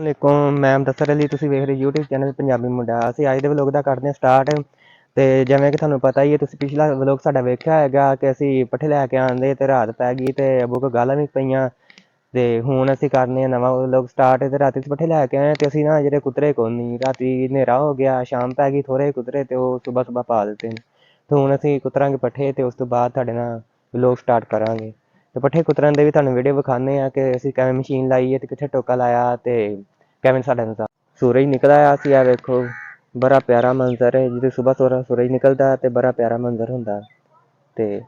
ਵਾਲੇਕੁਮ। ਮੈਂ ਮੁਦੱਸਰ ਅਲੀ, ਤੁਸੀਂ ਵੇਖ ਰਹੇ YouTube ਚੈਨਲ ਪੰਜਾਬੀ ਮੁੰਡਾ। ਅਸੀਂ ਅੱਜ ਦੇ ਵਲੋਗ ਦਾ ਕਰਦੇ ਹਾਂ ਸਟਾਰਟ। ਤੇ ਜਿਵੇਂ ਕਿ ਤੁਹਾਨੂੰ ਪਤਾ ਹੀ ਹੈ, ਤੁਸੀਂ ਪਿਛਲਾ ਵਲੋਗ ਸਾਡਾ ਵੇਖਿਆ ਹੈਗਾ ਕਿ ਅਸੀਂ ਪੱਠੇ ਲੈ ਕੇ ਆਉਂਦੇ ਤੇ ਰਾਤ ਪੈ ਗਈ ਤੇ ਅੱਬੂ ਕੋਲ ਗਾਲਾਂ ਵੀ ਪਈਆਂ। ਤੇ ਹੁਣ ਅਸੀਂ ਕਰਨੇ ਆ ਨਵਾਂ ਵਲੋਗ ਸਟਾਰਟ। ਤੇ ਰਾਤੀ ਪੱਠੇ ਲੈ ਕੇ ਆਏ ਤੇ ਅਸੀਂ ਨਾ ਜਿਹੜੇ ਕੁਤਰੇ ਕੋਈ ਨਹੀਂ, ਰਾਤੀ ਹਨੇਰਾ ਹੋ ਗਿਆ, ਸ਼ਾਮ ਪੈ ਗਈ, ਥੋੜ੍ਹੇ ਕੁਤਰੇ ਤੇ ਉਹ ਸੁਬਾਹ ਪਾ ਦਿੱਤੇ ਨੇ। ਤੇ ਹੁਣ ਅਸੀਂ ਕੁਤਰਾਂਗੇ ਪੱਠੇ ਤੇ ਉਸ ਤੋਂ ਬਾਅਦ ਤੁਹਾਡੇ ਨਾਲ ਵਲੋਗ ਸਟਾਰਟ ਕਰਾਂਗੇ। ਤੇ ਪੱਠੇ ਕੁਤਰਨ ਦੇ ਵੀ ਤੁਹਾਨੂੰ ਵੀਡੀਓ ਵਿਖਾਉਂਦੇ ਆ ਕਿ ਅਸੀਂ ਕਿਵੇਂ ਮਸ਼ੀਨ ਲਾਈ ਹੈ ਤੇ ਕਿੱਥੇ ਟੋਕਾ ਲਾਇਆ ਤੇ ਕਿਵੇਂ ਸਾਡਾ ਨਜ਼ਾਰਾ। ਸੂਰਜ ਨਿਕਲ ਆਇਆ ਸੀ, ਆ ਵੇਖੋ ਬੜਾ ਪਿਆਰਾ ਮੰਜ਼ਰ ਹੈ। ਜਦੋਂ ਸੁਬਾਹ ਸੂਰਜ ਨਿਕਲਦਾ ਤੇ ਬੜਾ ਪਿਆਰਾ ਮੰਜ਼ਰ ਹੁੰਦਾ। ਤੇ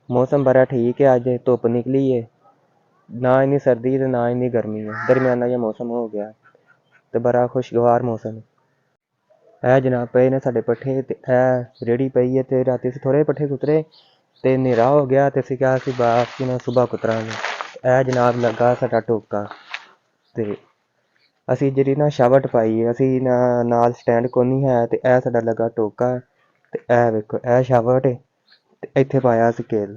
ਮੌਸਮ ਬੜਾ ਠੀਕ ਹੈ, ਅੱਜ ਧੁੱਪ ਨਿਕਲੀ ਹੈ, ਨਾ ਇੰਨੀ ਸਰਦੀ ਤੇ ਨਾ ਇੰਨੀ ਗਰਮੀ ਹੈ, ਦਰਮਿਆਨਾ ਜਿਹਾ ਮੌਸਮ ਹੋ ਗਿਆ ਤੇ ਬੜਾ ਖੁਸ਼ਗਵਾਰ ਮੌਸਮ। ਇਹ ਜਨਾਬ ਪਏ ਨੇ ਸਾਡੇ ਪੱਠੇ ਤੇ ਇਹ ਰੇਹੜੀ ਪਈ ਹੈ। ਤੇ ਰਾਤੀ ਅਸੀਂ ਥੋੜ੍ਹੇ ਪੱਠੇ ਕੁਤਰੇ ਤੇ ਹਨੇਰਾ ਹੋ ਗਿਆ ਤੇ ਅਸੀਂ ਕਿਹਾ ਅਸੀਂ ਬਾਕੀ ਨਾਲ ਸੁਬਾਹ ਕੁਤਰਾਂਗੇ। ਇਹ ਜਨਾਬ ਲੱਗਾ ਸਾਡਾ ਟੋਕਾ। ਤੇ ਅਸੀਂ ਜਿਹੜੀ ਨਾ ਸ਼ਾਵਟ ਪਾਈ ਹੈ, ਅਸੀਂ ਨਾਲ ਸਟੈਂਡ ਕੋਨੀ ਹੈ ਤੇ ਇਹ ਸਾਡਾ ਲੱਗਾ ਟੋਕਾ। ਤੇ ਇਹ ਵੇਖੋ ਇਹ ਸ਼ਾਵਟ ਤੇ ਇੱਥੇ ਪਾਇਆ ਅਸੀਂ ਕੇਲ।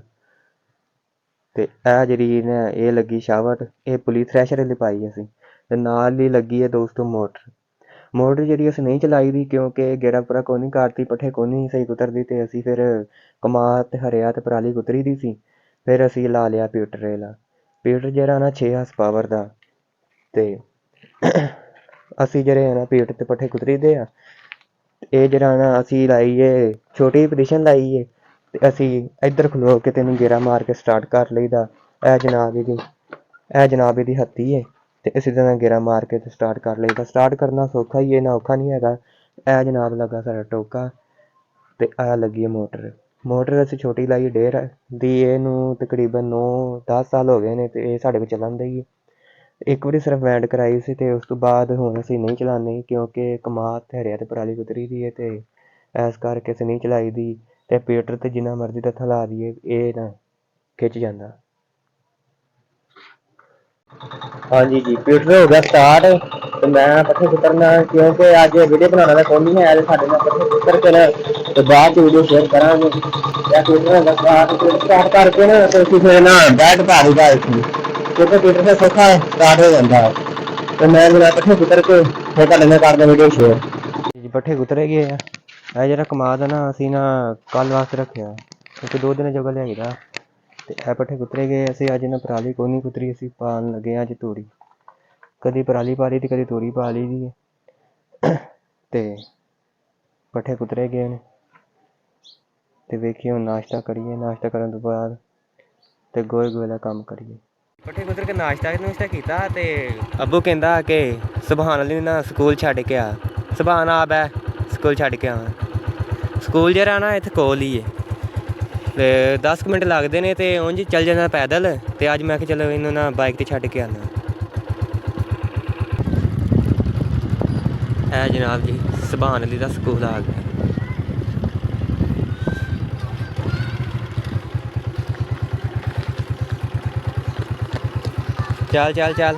ਤੇ ਇਹ ਜਿਹੜੀ ਨਾ ਇਹ ਲੱਗੀ ਸ਼ਾਵਟ, ਇਹ ਪੁਲੀ ਥ੍ਰੈਸ਼ਰ ਵਾਲੀ ਪਾਈ ਅਸੀਂ। ਤੇ ਨਾਲ ਹੀ ਲੱਗੀ ਹੈ ਦੋਸਤੋ ਮੋਟਰ ਜਿਹੜੀ ਅਸੀਂ ਨਹੀਂ ਚਲਾਈ ਦੀ, ਕਿਉਂਕਿ ਗੇੜਾ ਪੂਰਾ ਕੋਨੀ ਕਰਤੀ, ਪੱਠੇ ਕੋਨੀ ਸਹੀ ਕੁਤਰਦੀ। ਤੇ ਅਸੀਂ ਫਿਰ ਕਮਾਦ ਤੇ ਹਰਿਆ ਤੇ ਪਰਾਲੀ ਕੁਤਰੀ ਦੀ ਸੀ। ਫਿਰ ਅਸੀਂ ਲਾ ਲਿਆ ਪੀਟਰ ਵਾਲਾ। ਪੀਟਰ ਜਿਹੜਾ ਨਾ 6 ਹਸ ਪਾਵਰ ਦਾ। ਤੇ ਅਸੀਂ ਜਿਹੜੇ ਨਾ ਪੀਟ ਤੇ ਪੱਠੇ ਕੁਤਰੀਦੇ ਆ। ਇਹ ਜਿਹੜਾ ਨਾ ਅਸੀਂ ਲਾਈਏ ਛੋਟੀ ਪੋਜੀਸ਼ਨ ਲਾਈਏ ਤੇ ਅਸੀਂ ਇੱਧਰ ਖਲੋ ਕੇ ਤੈਨੂੰ ਗੇੜਾ ਮਾਰ ਕੇ ਸਟਾਰਟ ਕਰ ਲਈਦਾ। ਇਹ ਜਨਾਬ ਇਹਦੀ ਹੱਥੀ ਹੈ ਤੇ ਅਸੀਂ ਤਾਂ ਗੇੜਾ ਮਾਰ ਕੇ ਤੇ ਸਟਾਰਟ ਕਰ ਲਈਦਾ। ਸਟਾਰਟ ਕਰਨਾ ਸੌਖਾ ਹੀ ਹੈ, ਨਾ ਔਖਾ ਨਹੀਂ ਹੈਗਾ। ਇਹ ਜਨਾਬ ਲੱਗਾ ਸਾਡਾ ਟੋਕਾ ਤੇ ਆ ਲੱਗੀ ਹੈ ਮੋਟਰ ਅਸੀਂ ਛੋਟੀ ਲਾਈ 1.5 ਦੀ। ਇਹਨੂੰ ਤਕਰੀਬਨ 9-10 ਸਾਲ ਹੋ ਗਏ ਨੇ ਤੇ ਇਹ ਸਾਡੇ ਕੋਲ ਚੱਲਣ ਦੀ ਹੈ। ਇੱਕ ਵਾਰੀ ਸਿਰਫ ਵੈਂਡ ਕਰਾਈ ਸੀ ਤੇ ਉਸ ਤੋਂ ਬਾਅਦ ਹੁਣ ਅਸੀਂ ਨਹੀਂ ਚਲਾਉਂਦੇ, ਕਿਉਂਕਿ ਕਮਾਦ ਤੇ ਹਰਿਆ ਤੇ ਪਰਾਲੀ ਕੁਤਰੀ ਦੀ ਹੈ ਤੇ ਇਸ ਕਰਕੇ ਅਸੀਂ ਨਹੀਂ ਚਲਾਈ ਦੀ। ਤੇ ਪੀਟਰ ਤੇ ਜਿੰਨਾ ਮਰਜ਼ੀ ਤੱਥਾ ਲਾ ਦਈਏ ਇਹ ਨਾ ਖਿੱਚ ਜਾਂਦਾ। ਹਾਂਜੀ ਜੀ, ਪੀਟਰ ਹੋ ਗਿਆ ਸਟਾਰਟ ਤੇ ਮੈਂ ਪੱਠੇ ਕੁਤਰਨਾ, ਕਿਉਂਕਿ ਅੱਜ ਵੀਡੀਓ ਬਣਾਉਣਾ ਦਾ ਕੋਈ ਨਹੀਂ ਹੈ ਤੇ ਸਾਡੇ ਨਾਲ ਪੱਠੇ ਕੁਤਰ ਕੇ ਨਾ ਤੇ ਬਾਅਦ ਚ ਵੀਡੀਓ ਸ਼ੇਅਰ ਕਰਾਂਗੇ। ਸਟਾਰਟ ਕਰਕੇ ਨਾ ਤੇ ਅਸੀਂ ਫਿਰ ਨਾ ਬੈਠ ਪਾ ਦਈਦਾ ਇੱਥੇ, ਕਿਉਂਕਿ ਪੀਟਰ ਤੇ ਸੌਖਾ ਸਟਾਰਟ ਹੋ ਜਾਂਦਾ। ਤੇ ਮੈਂ ਜਰਾ ਪੱਠੇ ਕੁਤਰ ਕੇ ਫਿਰ ਤੁਹਾਡੇ ਨਾਲ ਕਰਦਾ ਵੀਡੀਓ ਸ਼ੇਅਰ। ਜੀ ਪੱਠੇ ਕੁਤਰੇ ਗਏ ਆ। ਇਹ ਜਿਹੜਾ ਕਮਾਦ ਨਾ ਅਸੀਂ ਨਾ ਕੱਲ ਵਾਸਤੇ ਰੱਖਿਆ, ਕਿਉਂਕਿ 2 ਦਿਨ ਜਗ੍ਹਾ ਲਿਆਈਦਾ। ਤੇ ਇਹ ਪੱਠੇ ਕੁਤਰੇ ਗਏ। ਅਸੀਂ ਅੱਜ ਨਾ ਪਰਾਲੀ ਕੋਈ ਨਹੀਂ ਕੁਤਰੀ, ਅਸੀਂ ਪਾਉਣ ਲੱਗੇ ਹਾਂ ਅੱਜ ਤੂੜੀ। ਕਦੀ ਪਰਾਲੀ ਪਾ ਲਈ ਤੇ ਕਦੀ ਤੂੜੀ ਪਾ ਲਈ ਦੀ ਹੈ। ਤੇ ਪੱਠੇ ਕੁਤਰੇ ਗਏ ਨੇ ਤੇ ਵੇਖੀਏ ਹੁਣ ਨਾਸ਼ਤਾ ਕਰੀਏ। ਨਾਸ਼ਤਾ ਕਰਨ ਤੋਂ ਬਾਅਦ ਤੇ ਗੋਹੇ ਦਾ ਕੰਮ ਕਰੀਏ। ਪੱਠੇ ਕੁਤਰ ਕੇ ਨਾਸ਼ਤਾ ਕੀਤਾ ਤੇ ਅੱਬੂ ਕਹਿੰਦਾ ਕਿ ਸੁਭਾਨ ਅਲੀ ਨਾ ਸਕੂਲ ਛੱਡ ਕੇ ਆ। ਸੁਭਾਨ ਆ ਬੈ ਸਕੂਲ ਛੱਡ ਕੇ ਆ। ਸਕੂਲ ਜਿਹੜਾ ਨਾ ਇੱਥੇ ਕੋਲ ਹੀ ਹੈ ਤੇ 10 ਮਿੰਟ ਲੱਗਦੇ ਨੇ ਤੇ ਉਂਝ ਚੱਲ ਜਾਂਦਾ ਪੈਦਲ। ਤੇ ਅੱਜ ਮੈਂ ਕਿਹਾ ਚਲੋ ਇਹਨੂੰ ਨਾ ਬਾਈਕ ਤੇ ਛੱਡ ਕੇ ਆਉਣਾ। ਹੈ ਜਨਾਬ ਜੀ ਸੁਭਾਨ ਅਲੀ ਦਾ ਸਕੂਲ ਆ ਗਿਆ। ਚੱਲ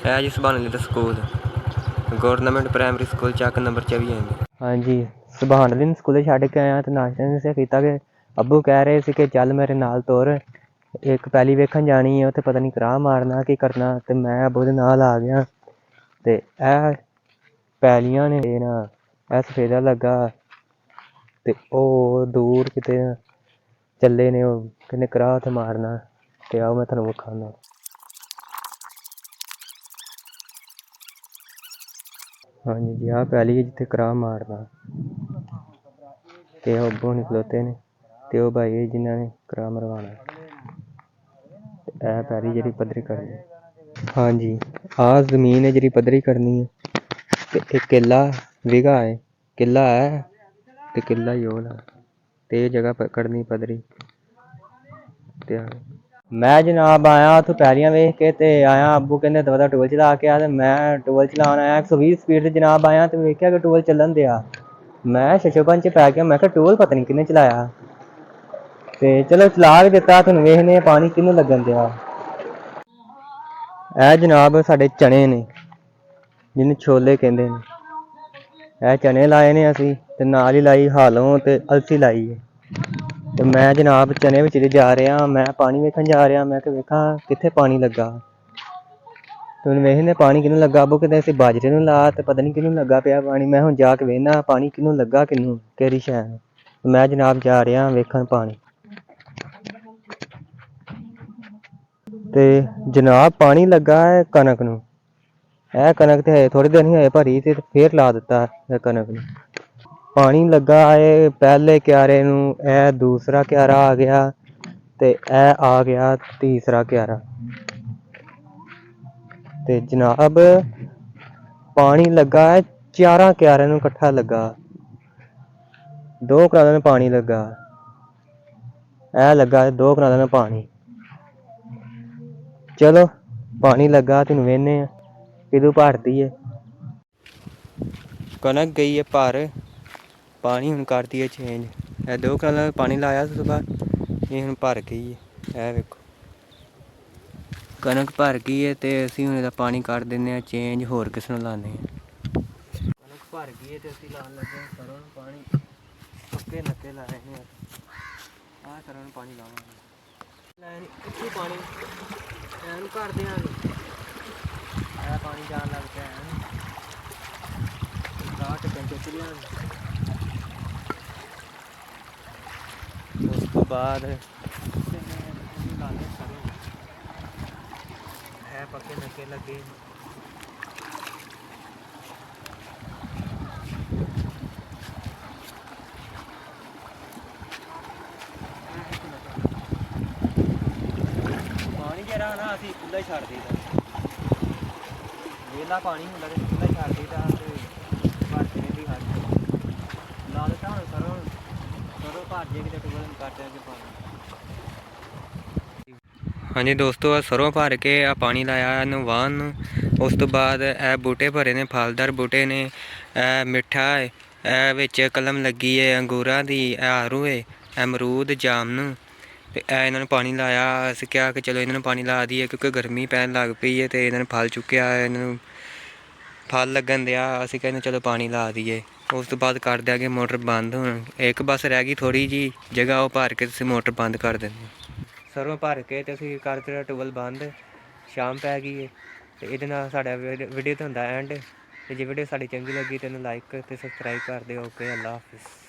ਹੈ ਜੀ ਸੁਭਾਨ ਅਲੀ ਦਾ ਸਕੂਲ, ਗਵਰਨਮੈਂਟ ਪ੍ਰਾਇਮਰੀ ਸਕੂਲ ਚੱਕ ਨੰਬਰ 24 ਹੈ। ਹਾਂਜੀ, ਸੁਭਾਨ ਅਲੀ ਨੂੰ ਸਕੂਲੇ ਛੱਡ ਕੇ ਆਇਆ ਤੇ ਨਾਸ਼ਤਾ ਨਹੀਂ ਕੀਤਾ ਕਿ ਅੱਬੂ ਕਹਿ ਰਹੇ ਸੀ ਕਿ ਚੱਲ ਮੇਰੇ ਨਾਲ ਤੁਰ, ਇੱਕ ਪੈਲੀ ਵੇਖਣ ਜਾਣੀ ਹੈ, ਉੱਥੇ ਪਤਾ ਨਹੀਂ ਕਰਾਹ ਮਾਰਨਾ ਕੀ ਕਰਨਾ। ਤੇ ਮੈਂ ਅੱਬੂ ਦੇ ਨਾਲ ਆ ਗਿਆ। ਤੇ ਇਹ ਪੈਲੀਆਂ ਨੇ ਨਾ, ਇਹ ਸਫੇਦਾ ਲੱਗਾ ਤੇ ਉਹ ਦੂਰ ਕਿਤੇ ਚੱਲੇ ਨੇ, ਉਹ ਕਹਿੰਦੇ ਕਰਾਹ ਉੱਥੇ ਮਾਰਨਾ। ਤੇ ਆਓ ਮੈਂ ਤੁਹਾਨੂੰ ਵਿਖਾਉਂਦਾ। ਹਾਂਜੀ ਜੀ, ਆਹ ਪੈਲੀ ਹੈ ਜਿੱਥੇ ਕਰਾਹ ਮਾਰਨਾ। ਤੇ ਉਹ ਅੱਬੂ ਨਹੀਂ ਖਲੋਤੇ ਨੇ ਤੇ ਉਹ ਭਾਈ ਜਿਨ੍ਹਾਂ ਨੇ ਕਰਾਹ ਮਰਵਾਉਣਾ। ਇਹ ਪੈਲੀ ਜਿਹੜੀ ਪੱਧਰੀ ਕਰਨੀ। ਹਾਂਜੀ, ਆਹ ਜ਼ਮੀਨ ਹੈ ਜਿਹੜੀ ਪੱਧਰੀ ਕਰਨੀ ਹੈ। ਤੇ ਇਹ ਕਿੱਲਾ ਵਿਗਾ ਹੈ, ਕਿੱਲਾ ਹੈ ਤੇ ਕਿੱਲਾ ਹੀ ਉਹ ਨਾ, ਤੇ ਇਹ ਜਗ੍ਹਾ ਕਰਨੀ ਪੱਧਰੀ। ਤੇ ਮੈਂ ਜਨਾਬ ਆਇਆ ਉੱਥੋਂ ਪੈਲੀਆਂ ਵੇਖ ਕੇ ਤੇ ਆਇਆ। ਅੱਬੂ ਕਹਿੰਦੇ ਦਵਾ ਟੂਲ ਚਲਾ ਕੇ ਆ। ਤੇ ਮੈਂ ਟੂਲ ਚਲਾਉਣ ਆਇਆ 120 ਸਪੀਡ ਤੇ ਜਨਾਬ ਆਇਆ ਤੇ ਵੇਖਿਆ ਕਿ ਟੂਲ ਚੱਲਣ ਦਿਆ। ਮੈਂ ਸ਼ਸ਼ੋਪਨ ਚ ਪੈ ਗਿਆ। ਮੈਂ ਕਿਹਾ ਟੂਲ ਪਤਾ ਨੀ ਕਿਹਨੇ ਚਲਾਇਆ। ਤੇ ਚਲੋ ਚਲਾ ਵੀ ਦਿੱਤਾ। ਤੁਹਾਨੂੰ ਵੇਖਦੇ ਪਾਣੀ ਕਿਹਨੂੰ ਲੱਗਣ ਦਿਆ। ਇਹ ਜਨਾਬ ਸਾਡੇ ਚਣੇ ਨੇ, ਜਿਹਨੂੰ ਛੋਲੇ ਕਹਿੰਦੇ ਨੇ। ਇਹ ਚਣੇ ਲਾਏ ਨੇ ਅਸੀਂ ਤੇ ਨਾਲ ਹੀ ਲਾਈ ਹਾਲੋਂ ਤੇ ਅਲਸੀ ਲਾਈ ਹੈ। ਤੇ ਮੈਂ ਜਨਾਬ ਚਨੇ ਵਿੱਚ ਜਾ ਰਿਹਾ, ਮੈਂ ਪਾਣੀ ਵੇਖਣ ਜਾ ਰਿਹਾ, ਮੈਂ ਕਿ ਵੇਖਾਂ ਕਿੱਥੇ ਪਾਣੀ ਲੱਗਾ। ਤੇ ਹੁਣ ਵੇਖਦੇ ਪਾਣੀ ਕਿਹਨੂੰ ਲੱਗਾ, ਅੱਬੂ ਕਿਤੇ ਅਸੀਂ ਬਾਜਰੇ ਨੂੰ ਲਾ ਤੇ ਪਤਾ ਨੀ ਕਿਹਨੂੰ ਲੱਗਾ ਪਿਆ ਪਾਣੀ। ਮੈਂ ਹੁਣ ਜਾ ਕੇ ਵੇਖਣਾ ਪਾਣੀ ਕਿਹਨੂੰ ਲੱਗਾ, ਕਿਹਨੂੰ ਕਿਹੜੀ ਸ਼ੈ ਨੂੰ। ਮੈਂ ਜਨਾਬ ਜਾ ਰਿਹਾ ਵੇਖਣ ਪਾਣੀ। ਤੇ ਜਨਾਬ ਪਾਣੀ ਲੱਗਾ ਹੈ ਕਣਕ ਨੂੰ। ਇਹ ਕਣਕ ਤੇ ਹਜੇ ਥੋੜੇ ਦਿਨ ਹੀ ਹੋਏ ਭਰੀ ਤੇ ਫੇਰ ਲਾ ਦਿੱਤਾ ਇਹ ਕਣਕ ਨੂੰ। ਪਾਣੀ ਲੱਗਾ ਹੈ ਪਹਿਲੇ ਕਿਆਰੇ ਨੂੰ, ਇਹ ਦੂਸਰਾ ਕਿਆਰਾ ਆ ਗਿਆ ਤੇ ਇਹ ਆ ਗਿਆ ਤੀਸਰਾ ਕਿਆਰਾ। ਤੇ ਜਨਾਬ ਪਾਣੀ ਲੱਗਾ ਹੈ ਚਾਰਾਂ ਕਿਆਰਿਆਂ ਨੂੰ ਇਕੱਠਾ ਲੱਗਾ। ਦੋ ਕਨਾਲਾਂ ਨੂੰ ਪਾਣੀ ਲੱਗਾ, ਇਹ ਲੱਗਾ ਦੋ ਕਨਾਲਾਂ ਨੂੰ ਪਾਣੀ। ਚਲੋ ਪਾਣੀ ਲੱਗਾ ਤੇ ਹੁਣ ਵੇਹਨੇ ਆ ਕਿਦੋਂ ਭਰਦੀ ਏ। ਕਣਕ ਗਈ ਹੈ ਭਰ, ਪਾਣੀ ਹੁਣ ਕਰਦੀ ਹੈ ਚੇਂਜ। ਇਹ ਦੋ ਕਨਾਲਾਂ ਪਾਣੀ ਲਾਇਆ ਉਸ ਤੋਂ ਬਾਅਦ ਇਹ ਹੁਣ ਭਰ ਗਈ ਹੈ। ਇਹ ਵੇਖੋ ਕਣਕ ਭਰ ਗਈ ਹੈ ਤੇ ਅਸੀਂ ਹੁਣ ਇਹਦਾ ਪਾਣੀ ਕਰ ਦਿੰਦੇ ਹਾਂ ਚੇਂਜ, ਹੋਰ ਕਿਸੇ ਨੂੰ ਲਾਉਂਦੇ ਹਾਂ। ਕਣਕ ਭਰ ਗਈ ਹੈ ਤੇ ਅਸੀਂ ਲਾਉਣ ਲੱਗੇ ਹਾਂ ਸਰੋਂ ਨੂੰ ਪਾਣੀ। ਪੱਕੇ ਨੱਕੇ ਲਾਏ ਨੇ ਆਹ ਸਰੋਂ ਨੂੰ ਪਾਣੀ ਲਾਵਾਂਗੇ। ਲੈ ਇੱਥੇ ਪਾਣੀ ਇਹਨੂੰ ਕਰ ਦਿਆਂਗੇ। ਇਹ ਪਾਣੀ ਜਾਣ ਲੱਗ ਪਿਆ ਹੈ ਕਾਟ ਚੁੱਕ ਲਿਆਂਗੇ। ਉਸ ਤੋਂ ਬਾਅਦ ਲਾਉਂਦੇ ਸਰੋਂ। ਹੈ ਪੱਕੇ ਨੱਕੇ ਲੱਗੇ। ਪਾਣੀ ਜਿਹੜਾ ਨਾ ਅਸੀਂ ਖੁੱਲ੍ਹਾ ਹੀ ਛੱਡ ਦਈਦਾ, ਵਿਹਲਾ ਪਾਣੀ ਹੁੰਦਾ ਤੇ ਖੁੱਲ੍ਹਾ ਹੀ ਛੱਡ ਦਈਦਾ ਤੇ ਭਰ ਦੀ ਹੱਦ ਲਾ ਦਿੱਤਾ। ਹੁਣ ਸਰੋਂ ਭਰ ਜੇ ਕਿਤੇ ਟੂਬਲ ਕੱਟ ਕੇ ਪਾਣੀ। ਹਾਂਜੀ ਦੋਸਤੋ ਆ ਸਰੋਂ ਭਰ ਕੇ ਆ ਪਾਣੀ ਲਾਇਆ ਇਹਨੂੰ ਵਾਹਣ ਨੂੰ। ਉਸ ਤੋਂ ਬਾਅਦ ਇਹ ਬੂਟੇ ਭਰੇ ਨੇ, ਫਲਦਾਰ ਬੂਟੇ ਨੇ। ਇਹ ਮਿੱਠਾ ਹੈ, ਇਹ ਵਿੱਚ ਕਲਮ ਲੱਗੀ ਹੈ ਅੰਗੂਰਾਂ ਦੀ, ਇਹ ਆਰੂ ਹੈ, ਅਮਰੂਦ ਜਾਮਨ। ਅਤੇ ਇਹ ਇਹਨਾਂ ਨੂੰ ਪਾਣੀ ਲਾਇਆ। ਅਸੀਂ ਕਿਹਾ ਕਿ ਚਲੋ ਇਹਨਾਂ ਨੂੰ ਪਾਣੀ ਲਾ ਦਈਏ ਕਿਉਂਕਿ ਗਰਮੀ ਪੈਣ ਲੱਗ ਪਈ ਹੈ ਅਤੇ ਇਹਨਾਂ ਨੂੰ ਫਲ ਚੁੱਕਿਆ, ਇਹਨਾਂ ਨੂੰ ਫਲ ਲੱਗਣ ਦਿਆ। ਅਸੀਂ ਕਹਿੰਦੇ ਚਲੋ ਪਾਣੀ ਲਾ ਦਈਏ। ਉਸ ਤੋਂ ਬਾਅਦ ਕਰ ਦਿਆਂਗੇ ਮੋਟਰ ਬੰਦ। ਹੁਣ ਇੱਕ ਬਸ ਰਹਿ ਗਈ ਥੋੜ੍ਹੀ ਜਿਹੀ ਜਗ੍ਹਾ, ਉਹ ਭਰ ਕੇ ਤੁਸੀਂ ਮੋਟਰ ਬੰਦ ਕਰ ਦਿੰਦੇ। ਸਰੋਂ ਭਰ ਕੇ ਤੇ ਅਸੀਂ ਕਰ ਦਿੱਤਾ ਟਿਊਬਵੈੱਲ ਬੰਦ। ਸ਼ਾਮ ਪੈ ਗਈ ਹੈ ਅਤੇ ਇਹਦੇ ਨਾਲ ਸਾਡਾ ਵੀਡੀਓ ਤਾਂ ਹੁੰਦਾ ਐਂਡ। ਅਤੇ ਜੇ ਵੀਡੀਓ ਸਾਡੀ ਚੰਗੀ ਲੱਗੀ ਤਾਂ ਇਹਨੂੰ ਲਾਈਕ ਅਤੇ ਸਬਸਕ੍ਰਾਈਬ ਕਰ ਦਿਓ। ਓਕੇ, ਅੱਲਾ ਹਾਫਿਜ਼।